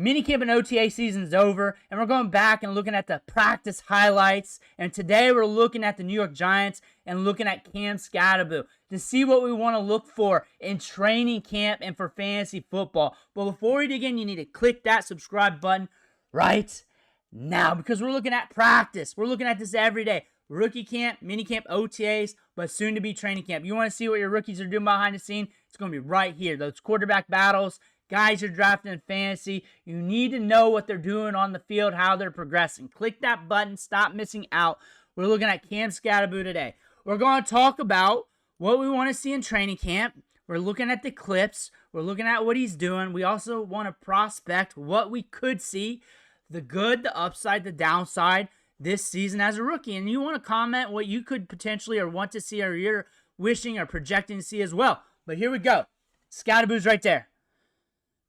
Minicamp and OTA season's over, and we're going back and looking at the practice highlights. And today we're looking at the New York Giants and looking at Cam Skattebo to see what we want to look for in training camp and for fantasy football. But before we dig in, you need to click that subscribe button right now because we're looking at practice. We're looking at this every day. Rookie camp, minicamp, OTAs, but soon to be training camp. You want to see what your rookies are doing behind the scene? It's going to be right here. Those quarterback battles, guys you're drafting in fantasy, you need to know what they're doing on the field, how they're progressing. Click that button. Stop missing out. We're looking at Cam Skattebo today. We're going to talk about what we want to see in training camp. We're looking at the clips. We're looking at what he's doing. We also want to prospect what we could see, the good, the upside, the downside this season as a rookie. And you want to comment what you could potentially or want to see or you're wishing or projecting to see as well. But here we go. Scattaboo's right there.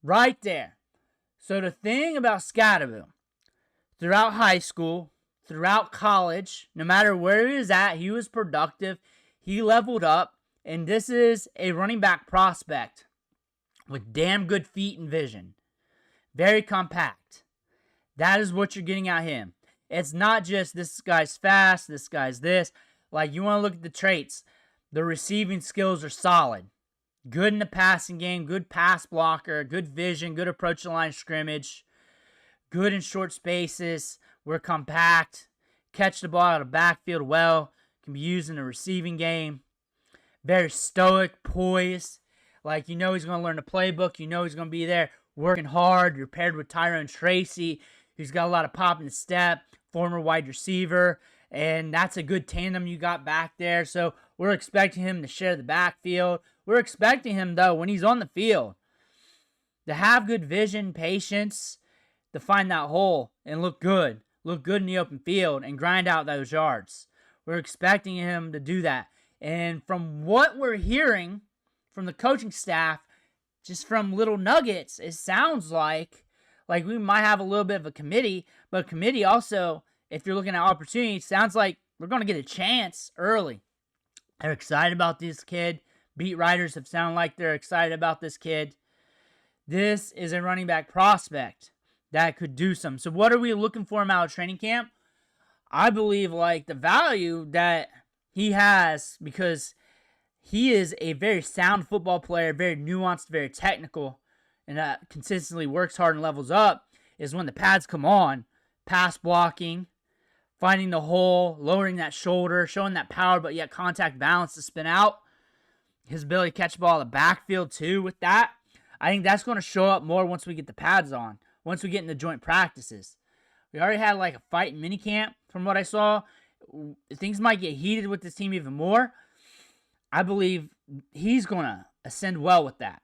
Right there. So the thing about Skattebo, throughout high school, throughout college, no matter where he was at, he was productive. He leveled up. And this is a running back prospect with damn good feet and vision. Very compact. That is what you're getting out of him. It's not just this guy's fast, this guy's this. Like, you want to look at the traits. The receiving skills are solid. Good in the passing game, good pass blocker, good vision, good approach to the line of scrimmage, good in short spaces. We're compact. Catch the ball out of the backfield well. Can be used in the receiving game. Very stoic, poised. Like, you know he's going to learn the playbook. You know he's going to be there working hard. You're paired with Tyrone Tracy. He's got a lot of pop in the step. Former wide receiver. And that's a good tandem you got back there. So we're expecting him to share the backfield. We're expecting him, though, when he's on the field, to have good vision, patience, to find that hole and look good. Look good in the open field and grind out those yards. We're expecting him to do that. And from what we're hearing from the coaching staff, just from little nuggets, it sounds like we might have a little bit of a committee. But a committee also, if you're looking at opportunities, sounds like we're going to get a chance early. They're excited about this kid. Beat writers have sounded like they're excited about this kid. This is a running back prospect that could do some. So what are we looking for him out of training camp? I believe like the value that he has, because he is a very sound football player, very nuanced, very technical, and consistently works hard and levels up, is when the pads come on, pass blocking, finding the hole, lowering that shoulder, showing that power, but yet contact balance to spin out. His ability to catch the ball in the backfield, too, with that. I think that's going to show up more once we get the pads on, once we get into joint practices. We already had like a fight in minicamp, from what I saw. Things might get heated with this team even more. I believe he's going to ascend well with that.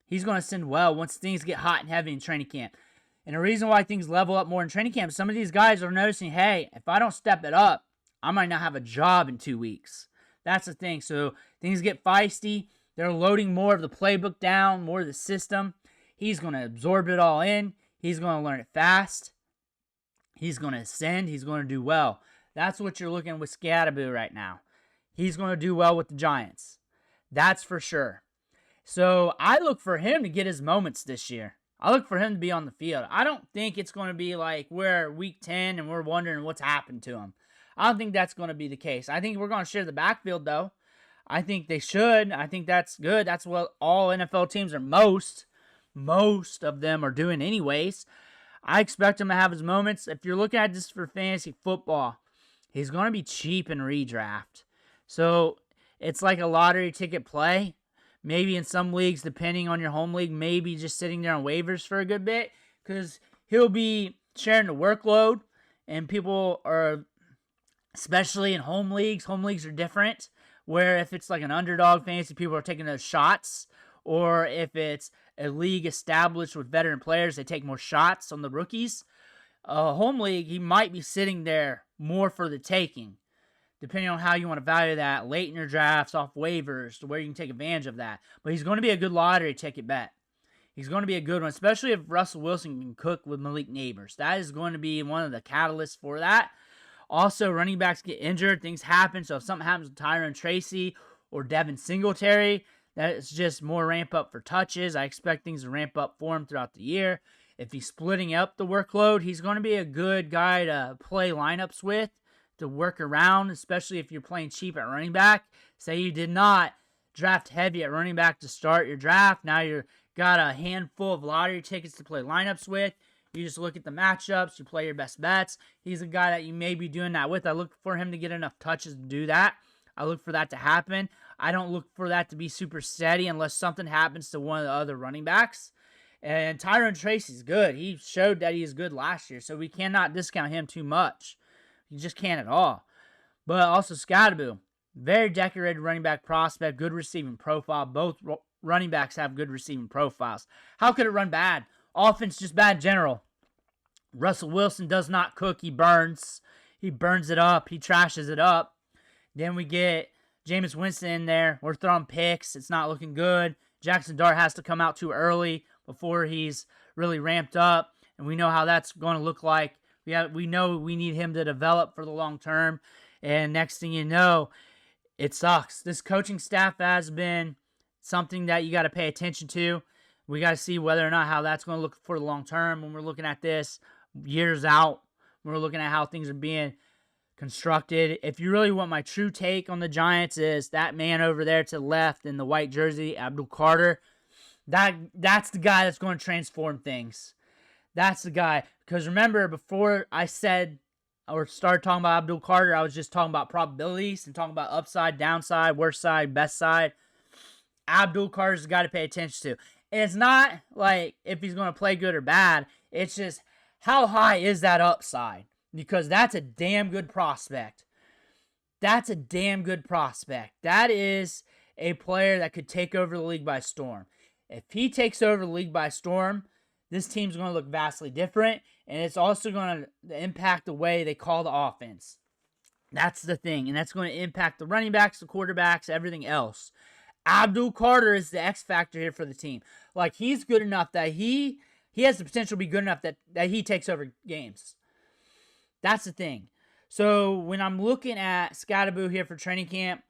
He's going to ascend well once things get hot and heavy in training camp. And the reason why things level up more in training camp, some of these guys are noticing, hey, if I don't step it up, I might not have a job in 2 weeks. That's the thing. So things get feisty. They're loading more of the playbook down, more of the system. He's going to absorb it all in. He's going to learn it fast. He's going to ascend. He's going to do well. That's what you're looking with Skattebo right now. He's going to do well with the Giants. That's for sure. So I look for him to get his moments this year. I look for him to be on the field. I don't think it's going to be like we're week 10 and we're wondering what's happened to him. I don't think that's going to be the case. I think we're going to share the backfield, though. I think they should. I think that's good. That's what all NFL teams are most of them are doing anyways. I expect him to have his moments. If you're looking at this for fantasy football, he's going to be cheap in redraft. So it's like a lottery ticket play. Maybe in some leagues, depending on your home league, maybe just sitting there on waivers for a good bit, because he'll be sharing the workload, and people are, especially in home leagues are different, where if it's like an underdog fantasy, people are taking those shots, or if it's a league established with veteran players, they take more shots on the rookies. Home league, he might be sitting there more for the taking, depending on how you want to value that late in your drafts, off waivers, to where you can take advantage of that. But he's going to be a good lottery ticket bet. He's going to be a good one, especially if Russell Wilson can cook with Malik Neighbors. That is going to be one of the catalysts for that. Also, running backs get injured. Things happen. So if something happens with Tyrone Tracy or Devin Singletary, that's just more ramp up for touches. I expect things to ramp up for him throughout the year. If he's splitting up the workload, he's going to be a good guy to play lineups with, to work around, especially if you're playing cheap at running back. Say you did not draft heavy at running back to start your draft. Now you've got a handful of lottery tickets to play lineups with. You just look at the matchups. You play your best bets. He's a guy that you may be doing that with. I look for him to get enough touches to do that. I look for that to happen. I don't look for that to be super steady unless something happens to one of the other running backs. And Tyrone Tracy's good. He showed that he is good last year, so we cannot discount him too much. You just can't at all. But also Skattebo, very decorated running back prospect, good receiving profile. Both running backs have good receiving profiles. How could it run bad? Offense just bad in general. Russell Wilson does not cook. He burns. He burns it up. He trashes it up. Then we get Jameis Winston in there. We're throwing picks. It's not looking good. Jackson Dart has to come out too early before he's really ramped up. And we know how that's going to look like. We know we need him to develop for the long term. And next thing you know, it sucks. This coaching staff has been something that you got to pay attention to. We got to see whether or not how that's going to look for the long term when we're looking at this years out. When we're looking at how things are being constructed. If you really want my true take on the Giants, is that man over there to the left in the white jersey, Abdul Carter. That's the guy that's going to transform things. That's the guy. Because remember, before I said or started talking about Abdul Carter, I was just talking about probabilities and talking about upside, downside, worst side, best side. Abdul Carter's the guy to pay attention to. And it's not like if he's going to play good or bad. It's just how high is that upside? Because that's a damn good prospect. That's a damn good prospect. That is a player that could take over the league by storm. If he takes over the league by storm, this team's going to look vastly different, and it's also going to impact the way they call the offense. That's the thing, and that's going to impact the running backs, the quarterbacks, everything else. Abdul Carter is the X factor here for the team. Like, he's good enough that he has the potential to be good enough that he takes over games. That's the thing. So when I'm looking at Skattebo here for training camp,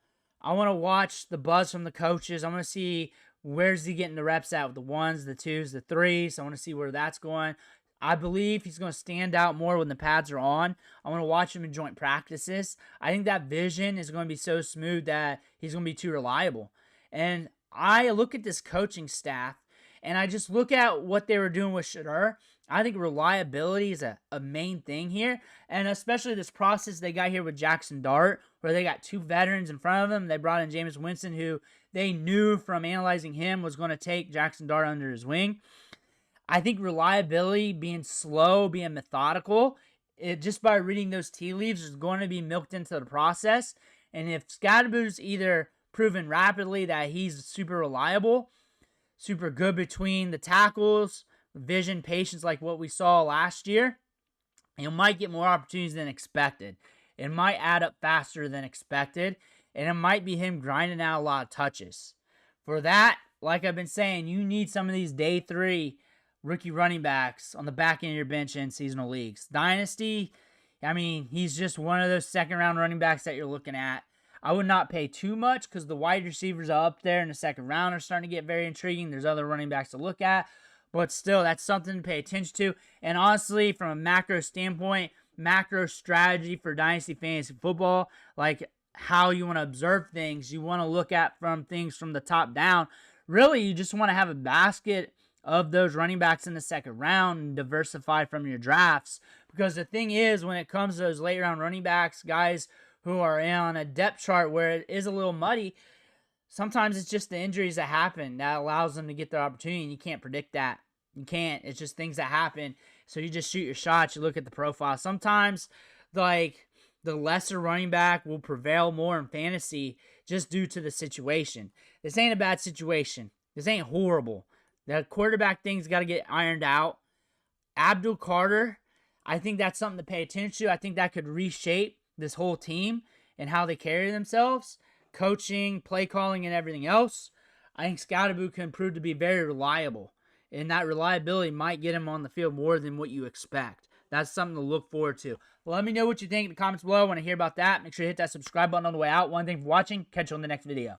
I want to watch the buzz from the coaches. I want to see where's he getting the reps at with the ones, the twos, the threes. I want to see where that's going. I believe he's going to stand out more when the pads are on. I want to watch him in joint practices. I think that vision is going to be so smooth that he's going to be too reliable. And I look at this coaching staff, and I just look at what they were doing with Shedeur. I think reliability is a main thing here. And especially this process they got here with Jackson Dart, where they got two veterans in front of them. They brought in Jameis Winston, who they knew from analyzing him was going to take Jackson Dart under his wing. I think reliability, being slow, being methodical, just by reading those tea leaves is going to be milked into the process. And if Scattaboo's either proven rapidly that he's super reliable, super good between the tackles, vision, patience, like what we saw last year, he might get more opportunities than expected. It might add up faster than expected, and it might be him grinding out a lot of touches. For that, like I've been saying, you need some of these day 3 rookie running backs on the back end of your bench in seasonal leagues. Dynasty, I mean, he's just one of those second-round running backs that you're looking at. I would not pay too much because the wide receivers up there in the second round are starting to get very intriguing. There's other running backs to look at. But still, that's something to pay attention to. And honestly, from a macro standpoint, macro strategy for Dynasty Fantasy Football, like how you want to observe things, you want to look at from things from the top down. Really, you just want to have a basket of those running backs in the second round and diversify from your drafts. Because the thing is, when it comes to those late round running backs, guys who are on a depth chart where it is a little muddy, sometimes it's just the injuries that happen that allows them to get their opportunity, and you can't predict that. You can't. It's just things that happen. So you just shoot your shots. You look at the profile. Sometimes, like, the lesser running back will prevail more in fantasy just due to the situation. This ain't a bad situation. This ain't horrible. The quarterback thing's got to get ironed out. Abdul Carter, I think that's something to pay attention to. I think that could reshape this whole team and how they carry themselves. Coaching, play calling, and everything else. I think Skattebo can prove to be very reliable. And that reliability might get him on the field more than what you expect. That's something to look forward to. Let me know what you think in the comments below. I want to hear about that. Make sure to hit that subscribe button on the way out. One thing for watching. Catch you on the next video.